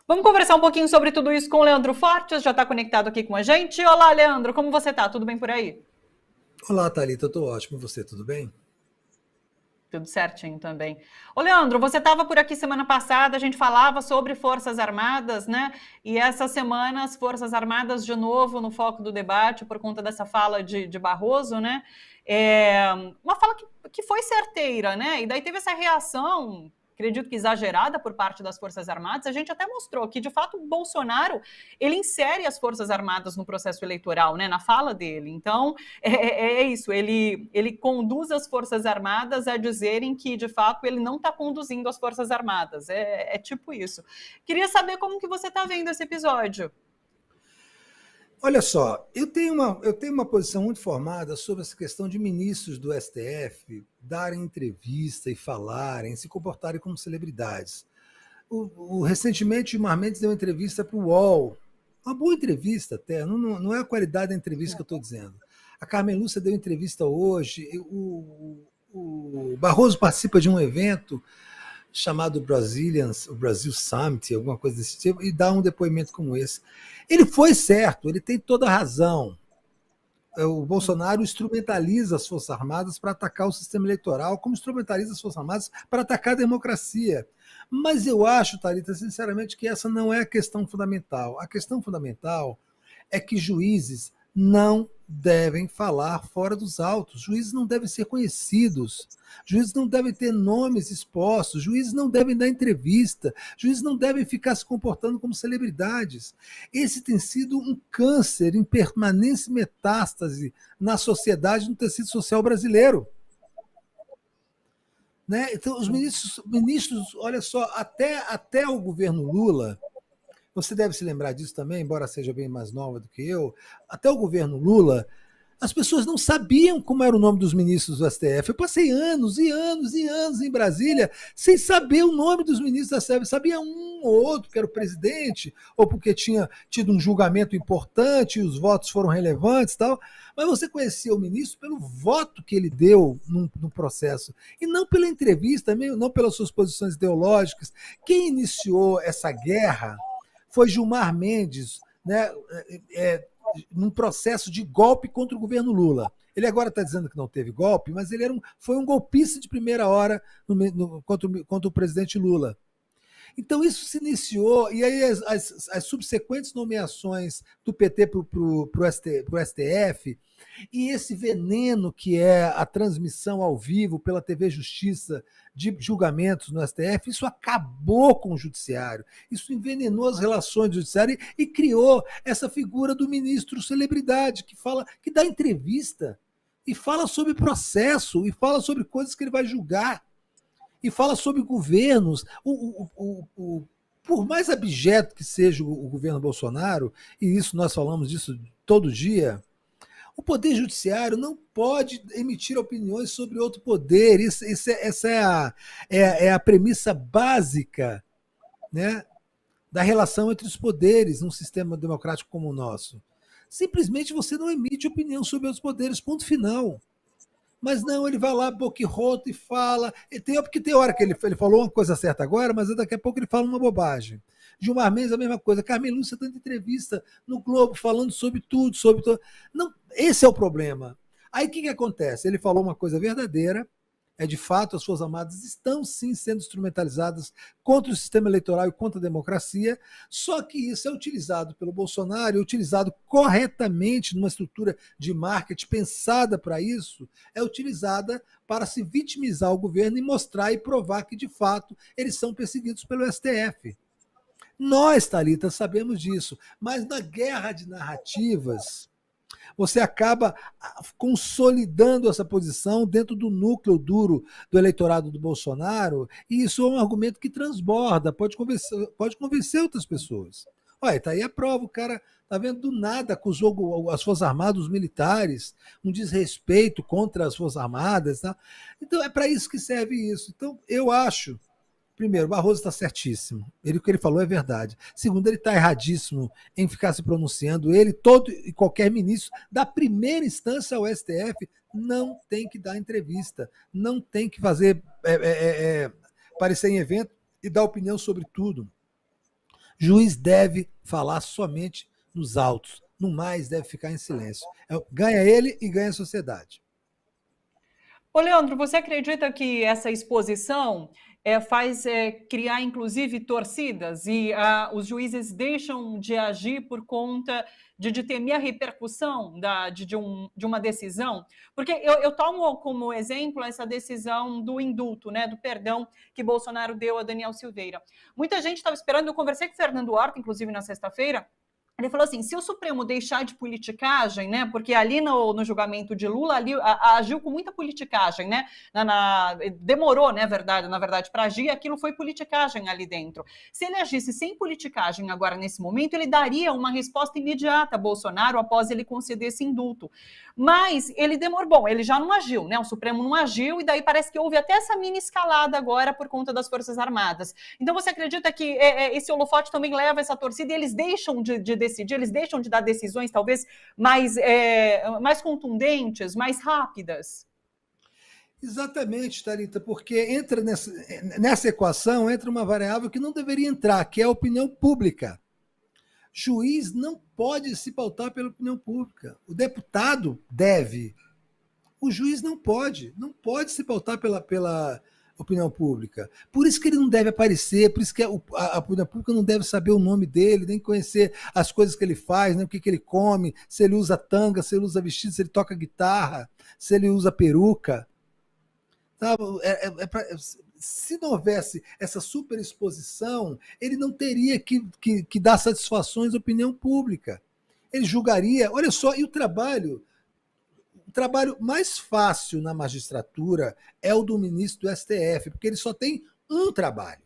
Vamos conversar um pouquinho sobre tudo isso com o Leandro Fortes, já está conectado aqui com a gente. Olá, Leandro, como você está? Tudo bem por aí? Olá, Thalita, eu estou ótimo. E você, tudo bem? Tudo certinho também. Ô, Leandro, você estava por aqui semana passada, a gente falava sobre Forças Armadas, né? E essa semana as Forças Armadas de novo no foco do debate por conta dessa fala de Barroso, né? É, uma fala que foi certeira, né? E daí teve essa reação, acredito que exagerada por parte das Forças Armadas. A gente até mostrou que, de fato, o Bolsonaro, ele insere as Forças Armadas no processo eleitoral, né? Na fala dele. Então, é isso, ele conduz as Forças Armadas a dizerem que, de fato, ele não está conduzindo as Forças Armadas. É tipo isso. Queria saber como que você está vendo esse episódio. Olha só, eu tenho uma posição muito formada sobre essa questão de ministros do STF darem entrevista e falarem, se comportarem como celebridades. Recentemente, o Gilmar Mendes deu uma entrevista para o UOL. Uma boa entrevista até, não é a qualidade da entrevista que eu estou dizendo. A Carmen Lúcia deu entrevista hoje, o Barroso participa de um evento chamado Brazilians, o Brasil Summit, alguma coisa desse tipo, e dá um depoimento como esse. Ele foi certo, ele tem toda a razão. O Bolsonaro instrumentaliza as Forças Armadas para atacar o sistema eleitoral, como instrumentaliza as Forças Armadas para atacar a democracia. Mas eu acho, Thalita, sinceramente, que essa não é a questão fundamental. A questão fundamental é que juízes não devem falar fora dos autos, juízes não devem ser conhecidos, juízes não devem ter nomes expostos, juízes não devem dar entrevista, juízes não devem ficar se comportando como celebridades. Esse tem sido um câncer em permanência metástase na sociedade, no tecido social brasileiro. Né? Então, os ministros, olha só, até o governo Lula, você deve se lembrar disso também, embora seja bem mais nova do que eu, até o governo Lula, as pessoas não sabiam como era o nome dos ministros do STF. Eu passei anos e anos e anos em Brasília sem saber o nome dos ministros do STF. Sabia um ou outro que era o presidente, ou porque tinha tido um julgamento importante e os votos foram relevantes e tal. Mas você conhecia o ministro pelo voto que ele deu no processo, e não pela entrevista, não pelas suas posições ideológicas. Quem iniciou essa guerra foi Gilmar Mendes, né, num processo de golpe contra o governo Lula. Ele agora está dizendo que não teve golpe, mas ele foi um golpista de primeira hora contra o presidente Lula. Então isso se iniciou, e aí as subsequentes nomeações do PT para o STF, e esse veneno que é a transmissão ao vivo pela TV Justiça de julgamentos no STF, isso acabou com o judiciário, isso envenenou as relações do judiciário e criou essa figura do ministro celebridade, que dá entrevista e fala sobre processo, e fala sobre coisas que ele vai julgar, e fala sobre governos. Por mais abjeto que seja o governo Bolsonaro, e isso nós falamos disso todo dia, o Poder Judiciário não pode emitir opiniões sobre outro poder. Essa é a premissa básica, né, da relação entre os poderes num sistema democrático como o nosso. Simplesmente você não emite opinião sobre outros poderes, ponto final. Mas não, ele vai lá, boquirroto, e fala. Porque tem hora que ele falou uma coisa certa agora, mas daqui a pouco ele fala uma bobagem. Gilmar Mendes, a mesma coisa. Carmen Lúcia dando entrevista no Globo, falando sobre tudo, sobre tudo. Não, esse é o problema. Aí o que acontece? Ele falou uma coisa verdadeira. É de fato, as Forças Armadas estão sim sendo instrumentalizadas contra o sistema eleitoral e contra a democracia, só que isso é utilizado pelo Bolsonaro, é utilizado corretamente numa estrutura de marketing pensada para isso, é utilizada para se vitimizar o governo e mostrar e provar que, de fato, eles são perseguidos pelo STF. Nós, Thalita, sabemos disso, mas na guerra de narrativas, você acaba consolidando essa posição dentro do núcleo duro do eleitorado do Bolsonaro, e isso é um argumento que transborda, pode convencer outras pessoas. Olha, está aí a prova, o cara tá vendo do nada, acusou as Forças Armadas, os militares, um desrespeito contra as Forças Armadas. Tá? Então é para isso que serve isso. Então eu acho. Primeiro, o Barroso está certíssimo. O que ele falou é verdade. Segundo, ele está erradíssimo em ficar se pronunciando. Ele, todo e qualquer ministro, da primeira instância ao STF, não tem que dar entrevista, não tem que fazer aparecer em evento e dar opinião sobre tudo. Juiz deve falar somente nos autos, no mais deve ficar em silêncio. Ganha ele e ganha a sociedade. Ô, Leandro, você acredita que essa exposição faz criar, inclusive, torcidas e os juízes deixam de agir por conta de temer a repercussão de uma decisão? Porque eu tomo como exemplo essa decisão do indulto, né, do perdão que Bolsonaro deu a Daniel Silveira. Muita gente estava esperando, eu conversei com o Fernando Horta, inclusive, na sexta-feira. Ele falou assim, se o Supremo deixar de politicagem, né, porque ali no julgamento de Lula, ali agiu com muita politicagem, né, demorou, né, na verdade, para agir, aquilo foi politicagem ali dentro. Se ele agisse sem politicagem agora, nesse momento, ele daria uma resposta imediata a Bolsonaro após ele conceder esse indulto. Mas ele demorou, bom, ele já não agiu, né, o Supremo não agiu, e daí parece que houve até essa mini escalada agora por conta das Forças Armadas. Então você acredita que esse holofote também leva essa torcida e eles deixam de decidir, eles deixam de dar decisões talvez mais contundentes, mais rápidas? Exatamente, Thalita, porque entra nessa equação entra uma variável que não deveria entrar, que é a opinião pública. Juiz não pode se pautar pela opinião pública. O deputado deve. O juiz não pode se pautar pela opinião pública. Por isso que ele não deve aparecer, por isso que a opinião pública não deve saber o nome dele, nem conhecer as coisas que ele faz, nem o que ele come, se ele usa tanga, se ele usa vestido, se ele toca guitarra, se ele usa peruca. Se não houvesse essa superexposição, ele não teria que dar satisfações à opinião pública. Ele julgaria, olha só, e o trabalho mais fácil na magistratura é o do ministro do STF, porque ele só tem um trabalho: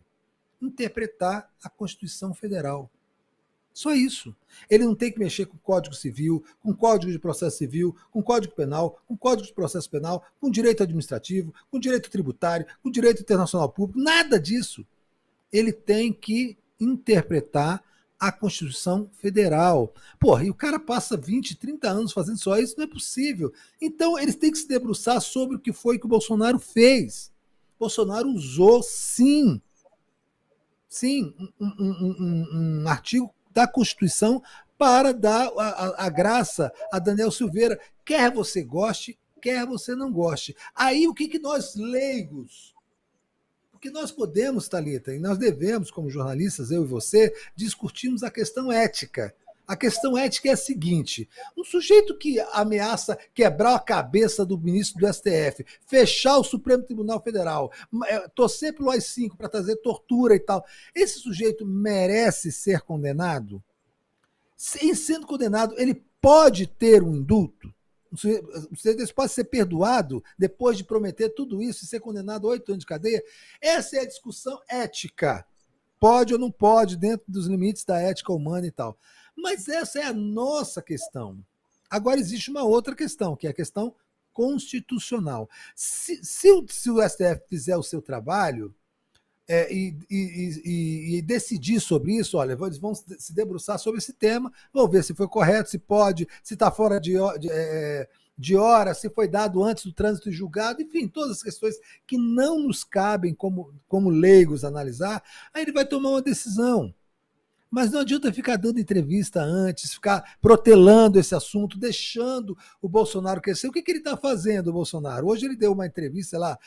interpretar a Constituição Federal. Só isso. Ele não tem que mexer com o Código Civil, com o Código de Processo Civil, com o Código Penal, com o Código de Processo Penal, com o direito administrativo, com o direito tributário, com o direito internacional público, nada disso. Ele tem que interpretar a Constituição Federal. Porra, e o cara passa 20, 30 anos fazendo só isso, não é possível. Então, eles têm que se debruçar sobre o que foi que o Bolsonaro fez. Bolsonaro usou, sim, um artigo da Constituição para dar a graça a Daniel Silveira, quer você goste, quer você não goste. Aí o que nós leigos, porque nós podemos, Thalita, e nós devemos, como jornalistas, eu e você, discutirmos a questão ética. A questão ética é a seguinte: um sujeito que ameaça quebrar a cabeça do ministro do STF, fechar o Supremo Tribunal Federal, torcer pelo AI-5 para trazer tortura e tal, esse sujeito merece ser condenado? Em sendo condenado, ele pode ter um indulto? O sujeito pode ser perdoado depois de prometer tudo isso e ser condenado a 8 anos de cadeia? Essa é a discussão ética. Pode ou não pode, dentro dos limites da ética humana e tal. Mas essa é a nossa questão. Agora existe uma outra questão, que é a questão constitucional. Se o STF fizer o seu trabalho e decidir sobre isso, olha, eles vão se debruçar sobre esse tema, vão ver se foi correto, se pode, se está fora de hora, se foi dado antes do trânsito e julgado, enfim, todas as questões que não nos cabem como leigos analisar, aí ele vai tomar uma decisão. Mas não adianta ficar dando entrevista antes, ficar protelando esse assunto, deixando o Bolsonaro crescer. O que ele está fazendo, o Bolsonaro? Hoje ele deu uma entrevista lá,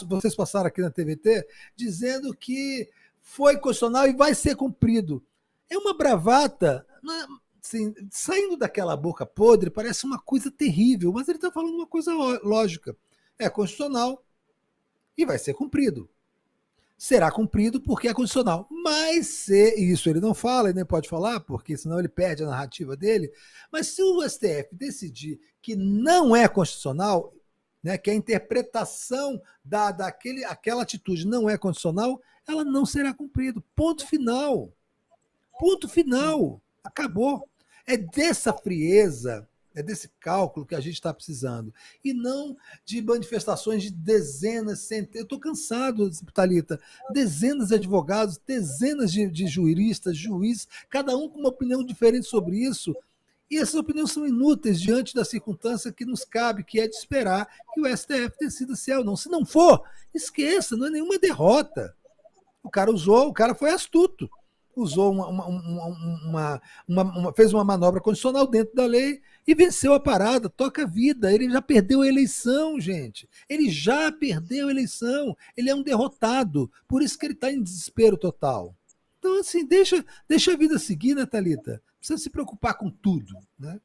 vocês passaram aqui na TVT, dizendo que foi constitucional e vai ser cumprido. É uma bravata, assim, saindo daquela boca podre, parece uma coisa terrível, mas ele está falando uma coisa lógica. É constitucional e vai ser cumprido. Será cumprido porque é constitucional. Mas se isso ele não fala, ele nem pode falar, porque senão ele perde a narrativa dele. Mas se o STF decidir que não é constitucional, né, que a interpretação daquela atitude não é constitucional, ela não será cumprida. Ponto final. Ponto final. Acabou. É dessa frieza, é desse cálculo que a gente está precisando. E não de manifestações de dezenas, centenas. Eu estou cansado, Thalita. Dezenas de advogados, dezenas de juristas, juízes, cada um com uma opinião diferente sobre isso. E essas opiniões são inúteis diante da circunstância que nos cabe, que é de esperar que o STF decida se é ou não. Se não for, esqueça, não é nenhuma derrota. O cara usou, o cara foi astuto. usou fez uma manobra constitucional dentro da lei e venceu a parada, toca a vida. Ele já perdeu a eleição, gente. Ele já perdeu a eleição. Ele é um derrotado. Por isso que ele está em desespero total. Então, assim, deixa a vida seguir, né, Thalita? Não precisa se preocupar com tudo, né?